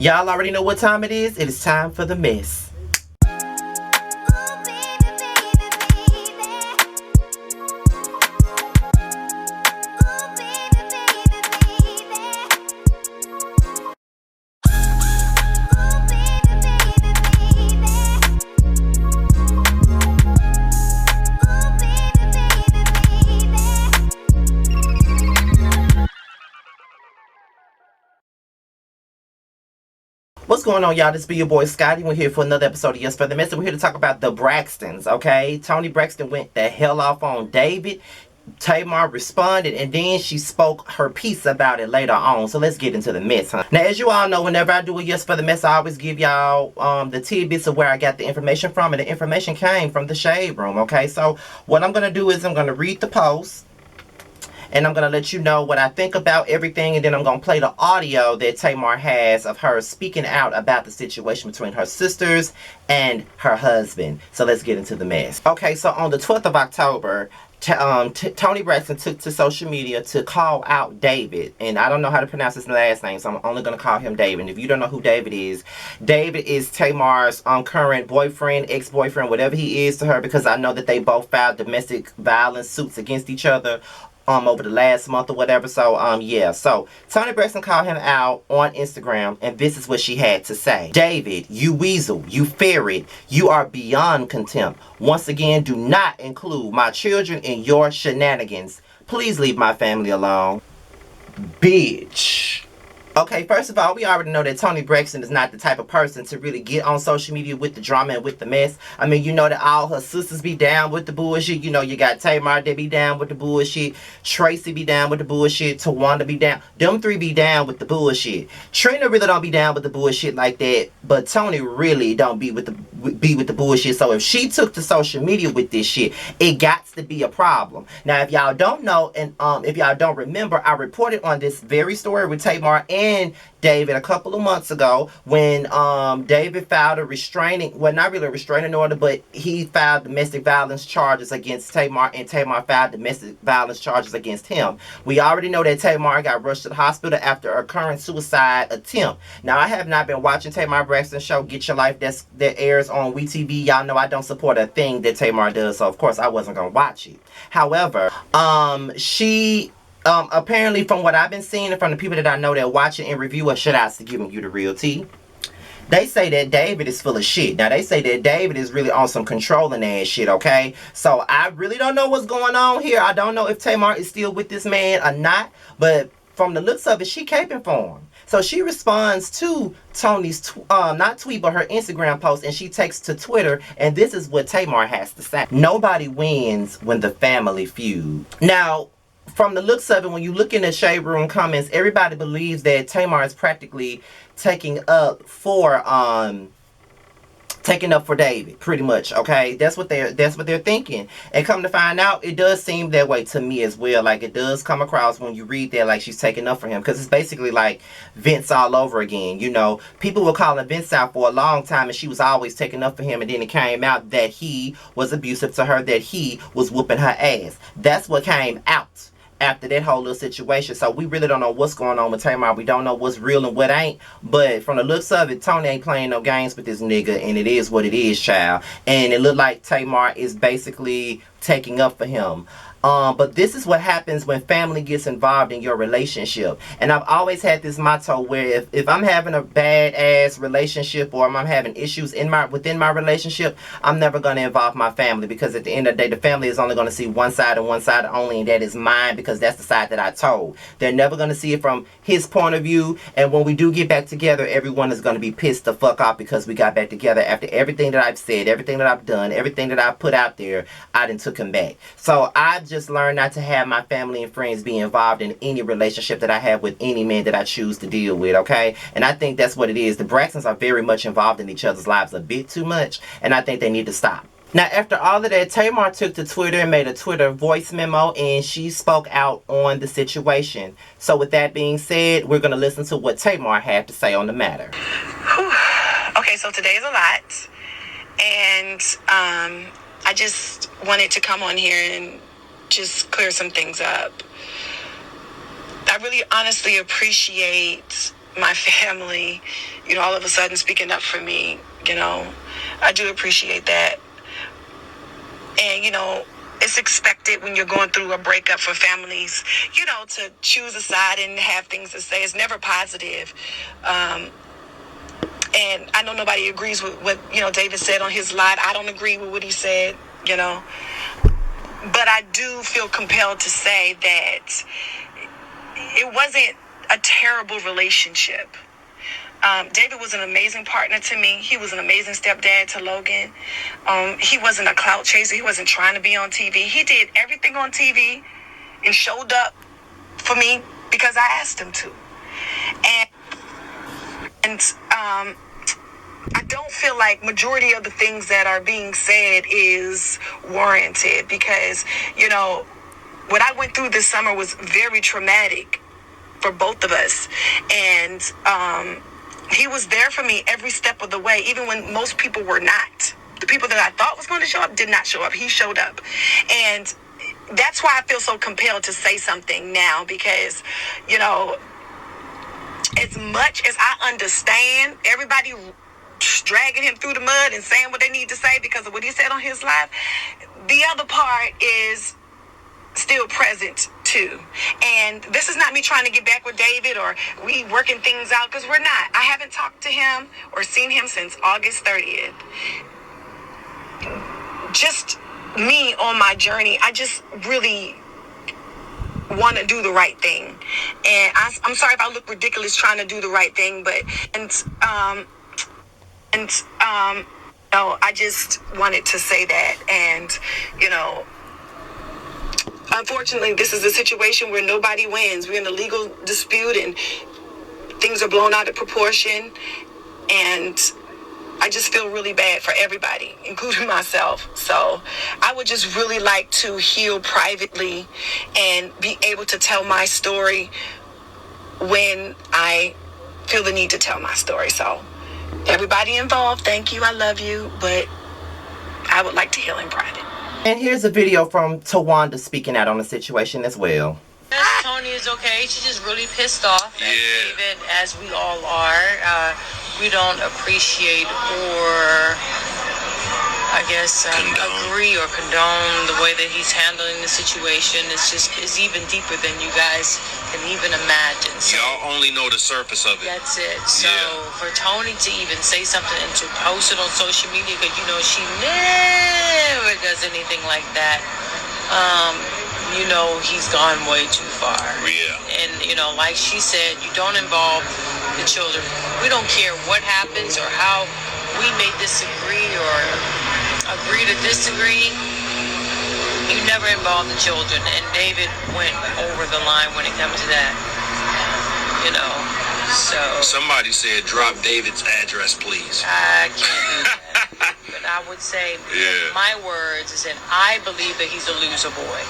Y'all already know what time it is. It is time for the mess. What's going on, y'all? This be your boy Scotty. We're here for another episode of Yassss for the Mess. We're here to talk about the Braxtons, okay? Toni Braxton went the hell off on David. Tamar responded, and then she spoke her piece about it later on. So let's get into the mess, huh? Now, as you all know, whenever I do a Yassss for the Mess, I always give y'all the tidbits of where I got the information from, and the information came from the Shade Room, okay? So what I'm going to do is I'm going to read the post, and I'm going to let you know what I think about everything, and then I'm going to play the audio that Tamar has of her speaking out about the situation between her sisters and her husband. So let's get into the mess. Okay, so on the 12th of October, Toni Braxton took to social media to call out David. And I don't know how to pronounce his last name, so I'm only going to call him David. And if you don't know who David is Tamar's current boyfriend, ex-boyfriend, whatever he is to her, because I know that they both filed domestic violence suits against each other over the last month or whatever. So yeah, so Toni Braxton called him out on Instagram, and this is what she had to say. David, you weasel, you ferret, you are beyond contempt. Once again, do not include my children in your shenanigans. Please leave my family alone. Bitch. Okay, first of all, we already know that Toni Braxton is not the type of person to really get on social media with the drama and with the mess. I mean, you know that all her sisters be down with the bullshit. You know, you got Tamar that be down with the bullshit. Tracy be down with the bullshit. Tawanda be down. Them three be down with the bullshit. Trina really don't be down with the bullshit like that, but Toni really don't be with the bullshit. So if she took to social media with this shit, it got to be a problem. Now, if y'all don't know, and if y'all don't remember, I reported on this very story with Tamar and David a couple of months ago when David filed a restraining, well, not really a restraining order, but he filed domestic violence charges against Tamar, and Tamar filed domestic violence charges against him. We already know that Tamar got rushed to the hospital after a current suicide attempt. Now, I have not been watching Tamar Braxton's show Get Your Life that airs on WeTV. Y'all know I don't support a thing that Tamar does, so of course I wasn't gonna watch it. However, she apparently, from what I've been seeing and from the people that I know that watch it and review, or should I be giving you the real tea, they say that David is full of shit. Now, they say that David is really on some controlling ass shit, okay? So, I really don't know what's going on here. I don't know if Tamar is still with this man or not, but from the looks of it, she caping for him. So, she responds to Toni's, not tweet, but her Instagram post, and she takes to Twitter, and this is what Tamar has to say. Nobody wins when the family feud. Now, from the looks of it, when you look in the Shade Room comments, everybody believes that Tamar is practically taking up for David, pretty much. Okay, that's what they're thinking. And come to find out, it does seem that way to me as well. Like, it does come across when you read that like she's taking up for him, because it's basically like Vince all over again. You know, people were calling Vince out for a long time, and she was always taking up for him, and then it came out that he was abusive to her, that he was whooping her ass. That's what came out after that whole little situation. So we really don't know what's going on with Tamar. We don't know what's real and what ain't. But from the looks of it, Toni ain't playing no games with this nigga, and it is what it is, child. And it looked like Tamar is basically taking up for him. But this is what happens when family gets involved in your relationship. And I've always had this motto where if I'm having a bad ass relationship, or I'm having issues within my relationship, I'm never going to involve my family, because at the end of the day, the family is only going to see one side and one side only, and that is mine, because that's the side that I told. They're never going to see it from his point of view. And when we do get back together, everyone is going to be pissed the fuck off because we got back together after everything that I've said, everything that I've done, everything that I've put out there. I done took him back. So I've just learned not to have my family and friends be involved in any relationship that I have with any man that I choose to deal with, okay? And I think that's what it is. The Braxtons are very much involved in each other's lives a bit too much, and I think they need to stop. Now, after all of that, Tamar took to Twitter and made a Twitter voice memo, and she spoke out on the situation. So with that being said, we're going to listen to what Tamar had to say on the matter. Whew. Okay, so today's a lot, and I just wanted to come on here and clear some things up. I really honestly appreciate my family, all of a sudden speaking up for me. I do appreciate that. And, it's expected when you're going through a breakup for families, to choose a side and have things to say. It's never positive. And I know nobody agrees with what, David said on his live. I don't agree with what he said, But I do feel compelled to say that it wasn't a terrible relationship. David was an amazing partner to me. He was an amazing stepdad to Logan. He wasn't a clout chaser. He wasn't trying to be on TV. He did everything on TV and showed up for me because I asked him to. And I don't feel like majority of the things that are being said is warranted because, what I went through this summer was very traumatic for both of us. And he was there for me every step of the way, even when most people were not. The people that I thought was going to show up did not show up. He showed up. And that's why I feel so compelled to say something now because, as much as I understand everybody dragging him through the mud and saying what they need to say because of what he said on his live, the other part is still present too. And this is not me trying to get back with David or we working things out, because we're not. I haven't talked to him or seen him since August 30th. Just me on my journey. I just really want to do the right thing. And I'm sorry if I look ridiculous trying to do the right thing, but no, I just wanted to say that. And unfortunately, this is a situation where nobody wins. We're in a legal dispute and things are blown out of proportion. And I just feel really bad for everybody, including myself. So I would just really like to heal privately and be able to tell my story when I feel the need to tell my story. So everybody involved, thank you. I love you. But I would like to heal in private. And here's a video from Tawanda speaking out on the situation as well. Toni is okay. She's just really pissed off at David, as we all are. We don't appreciate or, I guess, agree or condone the way that he's handling the situation. It's even deeper than you guys can even imagine. So, y'all only know the surface of it. That's it. So for Toni to even say something and to post it on social media, because she never does anything like that. He's gone way too far. Yeah. And, like she said, you don't involve the children. We don't care what happens or how we may disagree or agree to disagree. You never involve the children. And David went over the line when it comes to that. So somebody said, drop David's address, please. I can't do that. But I would say, my words is that I believe that he's a loser boy.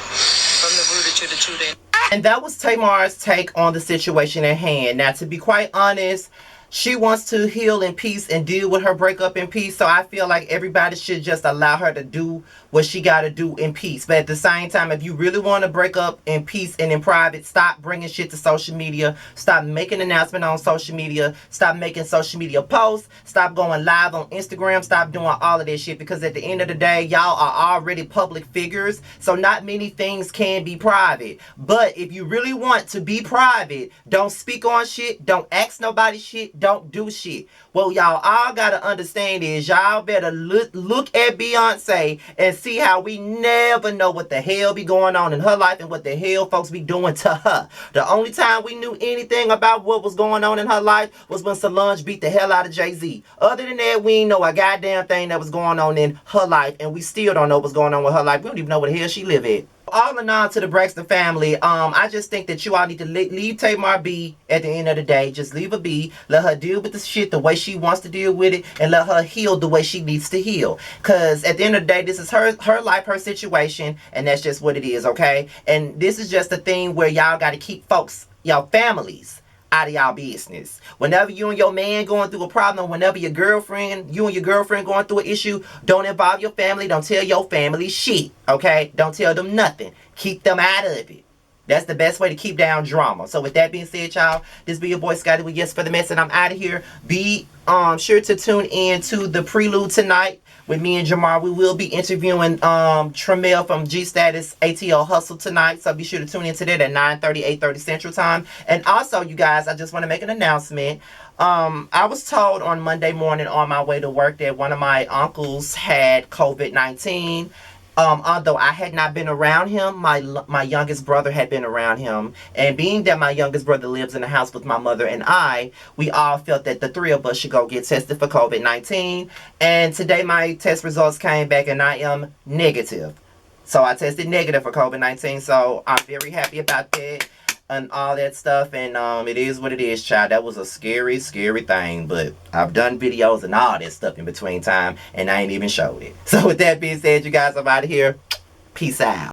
From the rooter to the tutor. And that was Tamar's take on the situation at hand. Now, to be quite honest, she wants to heal in peace and deal with her breakup in peace. So I feel like everybody should just allow her to do what she got to do in peace. But at the same time, if you really want to break up in peace and in private, stop bringing shit to social media. Stop making announcements on social media. Stop making social media posts. Stop going live on Instagram. Stop doing all of this shit. Because at the end of the day, y'all are already public figures. So not many things can be private. But if you really want to be private, don't speak on shit. Don't ask nobody shit. Don't do shit. What y'all all gotta understand is y'all better look at Beyonce and see how we never know what the hell be going on in her life and what the hell folks be doing to her. The only time we knew anything about what was going on in her life was when Solange beat the hell out of Jay-Z. Other than that, we ain't know a goddamn thing that was going on in her life, and we still don't know what's going on with her life. We don't even know where the hell she live at. All in all, to the Braxton family, I just think that you all need to leave Tamar be at the end of the day. Just leave her be. Let her deal with the shit the way she wants to deal with it, and let her heal the way she needs to heal. Because at the end of the day, this is her life, her situation, and that's just what it is, okay? And this is just a thing where y'all got to keep folks, y'all families, out of y'all business. Whenever you and your man going through a problem, whenever you and your girlfriend going through an issue, don't involve your family. Don't tell your family shit, okay? Don't tell them nothing. Keep them out of it. That's the best way to keep down drama. So with that being said, y'all, this be your boy Scotty with Yes for the Mess, and I'm out of here. Be sure to tune in to the prelude tonight with me and Jamar. We will be interviewing Tremel from G Status ATL Hustle tonight. So be sure to tune into that at 9:30, 8:30 Central Time. And also, you guys, I just want to make an announcement. I was told on Monday morning on my way to work that one of my uncles had COVID-19. Although I had not been around him, my youngest brother had been around him. And being that my youngest brother lives in the house with my mother and I, we all felt that the three of us should go get tested for COVID-19. And today my test results came back and I am negative. So I tested negative for COVID-19. So I'm very happy about that and all that stuff. And it is what it is, child. That was a scary, scary thing. But I've done videos and all that stuff in between time, and I ain't even showed it. So with that being said, you guys, I'm out of here. Peace out.